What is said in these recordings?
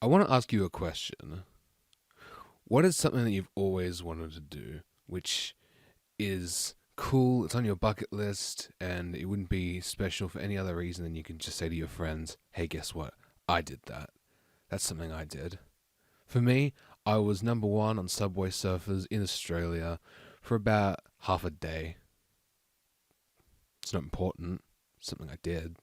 I want to ask you a question. What is something that you've always wanted to do, which is cool, it's on your bucket list, and it wouldn't be special for any other reason than you can just say to your friends, hey, guess what? I did that. That's something I did. For me, I was number one on Subway Surfers in Australia for about half a day. It's not important. It's something I did.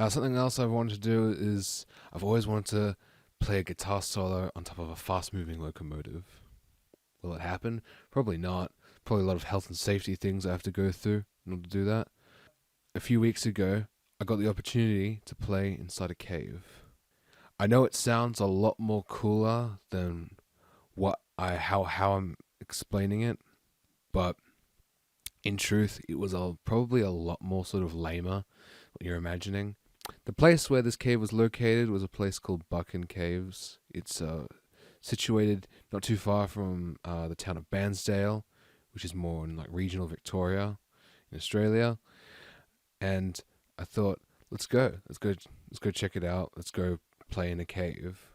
Something else I've wanted to do is I've always wanted to play a guitar solo on top of a fast-moving locomotive. Will it happen? Probably not. Probably a lot of health and safety things I have to go through in order to do that. A few weeks ago, I got the opportunity to play inside a cave. I know it sounds a lot more cooler than how I'm explaining it, but in truth, it was probably a lot more sort of lamer what you're imagining. The place where this cave was located was a place called Buchan Caves. It's situated not too far from the town of Bairnsdale, which is more in like regional Victoria in Australia. And I thought, let's go check it out. Let's go play in a cave.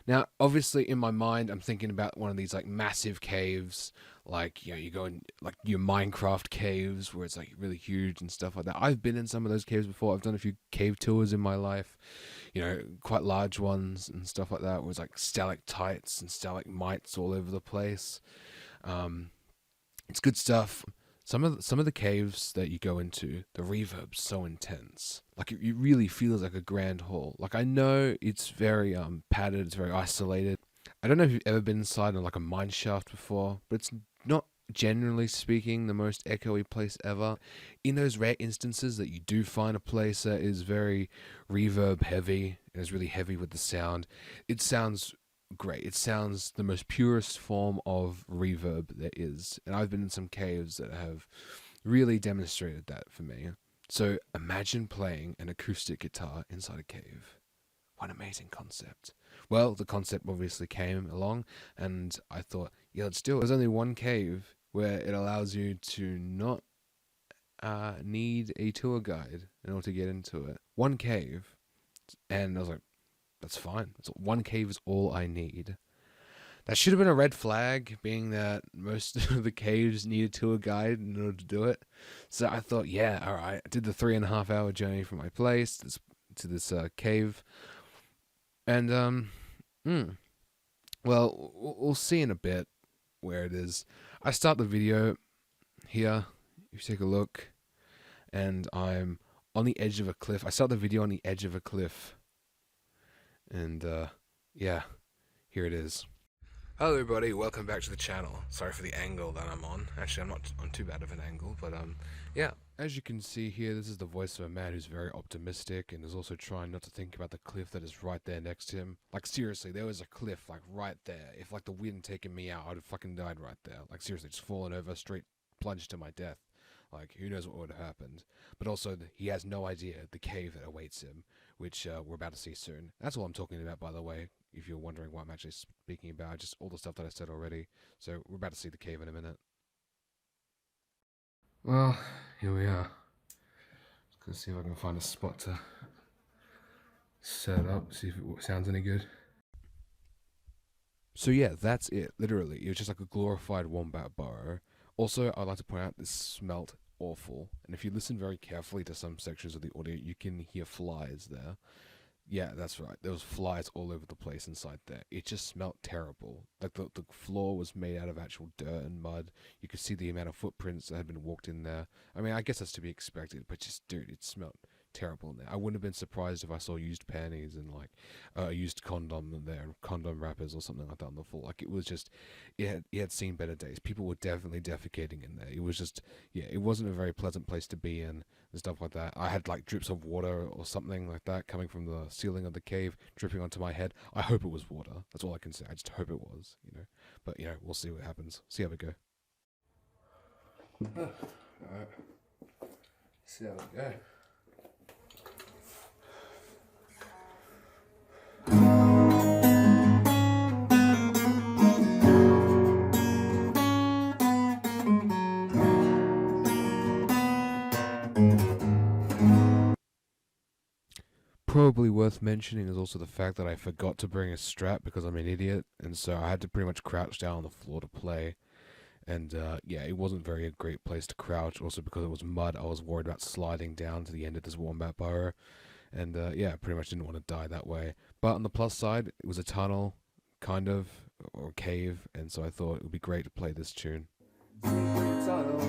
Now, obviously, in my mind, I'm thinking about one of these like massive caves, like you go in like your Minecraft caves where it's like really huge and stuff like that. I've been in some of those caves before. I've done a few cave tours in my life, quite large ones and stuff like that. Where it's like stalactites and stalagmites all over the place. It's good stuff. Some of the caves that you go into, the reverb's so intense. Like it really feels like a grand hall. Like I know it's very padded, it's very isolated. I don't know if you've ever been inside of like a mine shaft before, but it's not generally speaking the most echoey place ever. In those rare instances that you do find a place that is very reverb heavy and is really heavy with the sound, it sounds great. It sounds the most purest form of reverb there is. And I've been in some caves that have really demonstrated that for me. So imagine playing an acoustic guitar inside a cave. What an amazing concept. Well, the concept obviously came along and I thought, yeah, let's do it. There's only one cave where it allows you to not need a tour guide in order to get into it. One cave. And I was like, that's fine. One cave is all I need. That should have been a red flag, being that most of the caves need a tour guide in order to do it. So I thought, yeah, all right. I did the 3.5 hour journey from my place to this cave. And, well, we'll see in a bit where it is. I start the video here. You take a look. And I'm on the edge of a cliff. I start the video on the edge of a cliff. And, yeah, here it is. Hello everybody, welcome back to the channel. Sorry for the angle that I'm on. Actually, I'm not on too bad of an angle, but, yeah. As you can see here, this is the voice of a man who's very optimistic and is also trying not to think about the cliff that is right there next to him. Like, seriously, there was a cliff, like, right there. If, like, the wind had taken me out, I'd have fucking died right there. Like, seriously, just fallen over, straight plunged to my death. Like, who knows what would have happened. But also, he has no idea the cave that awaits him, which we're about to see soon. That's all I'm talking about, by the way, if you're wondering what I'm actually speaking about. Just all the stuff that I said already. So, we're about to see the cave in a minute. Well, here we are. Just gonna see if I can find a spot to set it up, see if it sounds any good. So yeah, that's it, literally. It was just like a glorified wombat burrow. Also, I'd like to point out this smelt awful. And if you listen very carefully to some sections of the audio, you can hear flies there. Yeah, that's right. There was flies all over the place inside there. It just smelt terrible. Like the floor was made out of actual dirt and mud. You could see the amount of footprints that had been walked in there. I mean, I guess that's to be expected, but just, dude, it smelled terrible in there. I wouldn't have been surprised if I saw used panties and like a used condom in there, condom wrappers or something like that on the floor. Like it was just, it had seen better days. People were definitely defecating in there. It was just, yeah, it wasn't a very pleasant place to be in and stuff like that. I had like drips of water or something like that coming from the ceiling of the cave, dripping onto my head. I hope it was water. That's all I can say. I just hope it was, But we'll see what happens. See how we go. Alright. See how we go. probably worth mentioning is also the fact that I forgot to bring a strap because I'm an idiot, and so I had to pretty much crouch down on the floor to play. And yeah, it wasn't very a great place to crouch. Also because it was mud, I was worried about sliding down to the end of this wombat burrow. And yeah, pretty much didn't want to die that way. But on the plus side, it was a tunnel, kind of, or a cave, and so I thought it would be great to play this tune. Secret tunnels,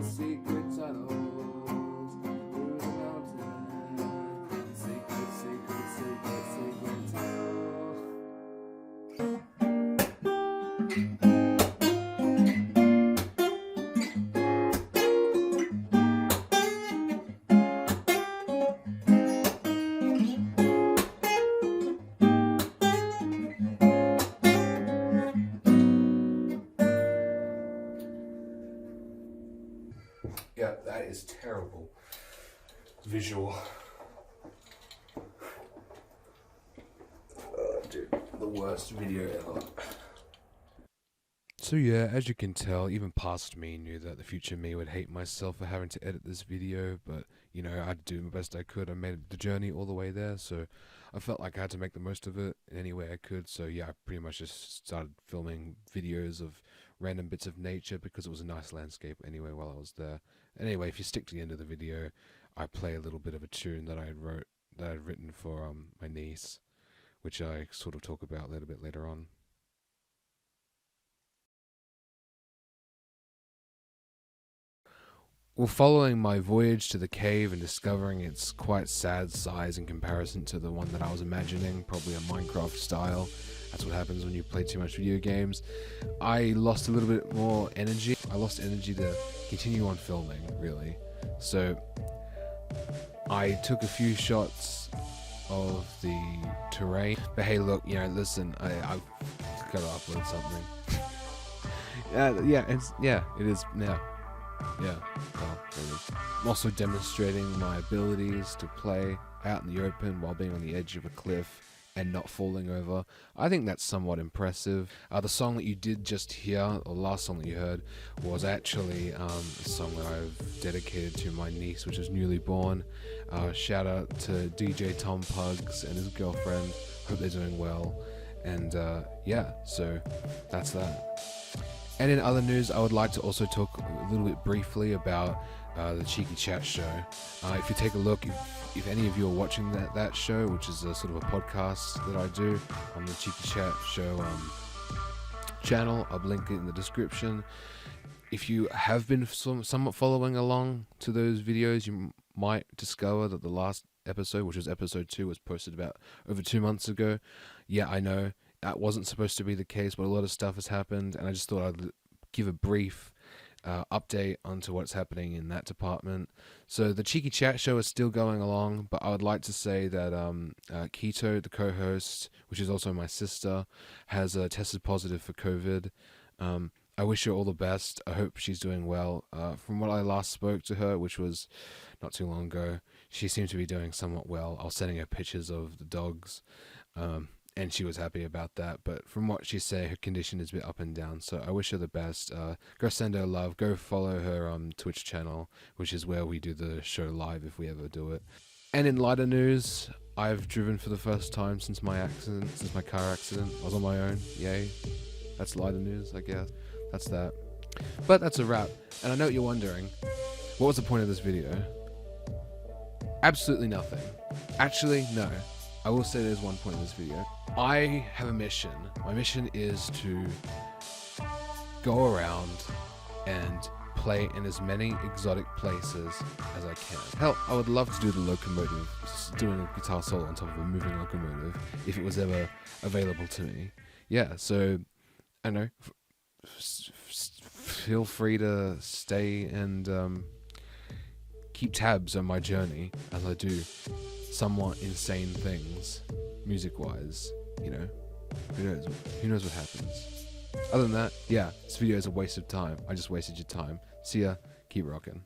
secret tunnels, through the mountain. Secret, secret, secret, secret tunnel. Yeah, that is terrible visual. Dude, the worst video ever. So yeah, as you can tell, even past me knew that the future me would hate myself for having to edit this video, but you know, I had to do the best I could. I made the journey all the way there, so I felt like I had to make the most of it in any way I could. So yeah, I pretty much just started filming videos of random bits of nature because it was a nice landscape anyway while I was there. Anyway, if you stick to the end of the video, I play a little bit of a tune that I had written for my niece, which I sort of talk about a little bit later on. Well, following my voyage to the cave and discovering its quite sad size in comparison to the one that I was imagining, probably a Minecraft style, that's what happens when you play too much video games, I lost a little bit more energy. I lost energy to continue on filming, really. So I took a few shots of the terrain. But hey, look, you know, listen, I've got to upload something. It is now. Yeah, well, I'm also demonstrating my abilities to play out in the open while being on the edge of a cliff and not falling over. I think that's somewhat impressive. The song that you did just hear, or last song that you heard, was actually a song that I've dedicated to my niece, which is newly born. Shout out to DJ Tom Pugs and his girlfriend. Hope they're doing well. And yeah, so that's that. And in other news, I would like to also talk a little bit briefly about the Cheeky Chat show. If you take a look, if any of you are watching that show, which is a sort of a podcast that I do on the Cheeky Chat show channel, I'll link it in the description. If you have been somewhat following along to those videos, you might discover that the last episode, which was episode 2, was posted about over 2 months ago. Yeah, I know. That wasn't supposed to be the case, but a lot of stuff has happened, and I just thought I'd give a brief update onto what's happening in that department. So the Cheeky Chat show is still going along, but I would like to say that Keto, the co-host, which is also my sister, has tested positive for COVID. I wish her all the best. I hope she's doing well. From what I last spoke to her, which was not too long ago, she seemed to be doing somewhat well. I was sending her pictures of the dogs. And she was happy about that, but from what she said, her condition is a bit up and down, so I wish her the best. Go send her love, go follow her Twitch channel, which is where we do the show live if we ever do it. And in lighter news, I've driven for the first time since my car accident. I was on my own, yay. That's lighter news, I guess. That's that. But that's a wrap, and I know what you're wondering. What was the point of this video? Absolutely nothing. Actually, no. I will say there's one point in this video. I have a mission. My mission is to go around and play in as many exotic places as I can. Hell, I would love to do the locomotive, doing a guitar solo on top of a moving locomotive, if it was ever available to me. Yeah, so, I don't know, feel free to stay and keep tabs on my journey as I do somewhat insane things, music-wise, you know. Who knows what happens. Other than that, yeah, this video is a waste of time. I just wasted your time. See ya, keep rocking.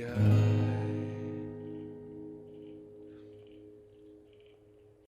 sky.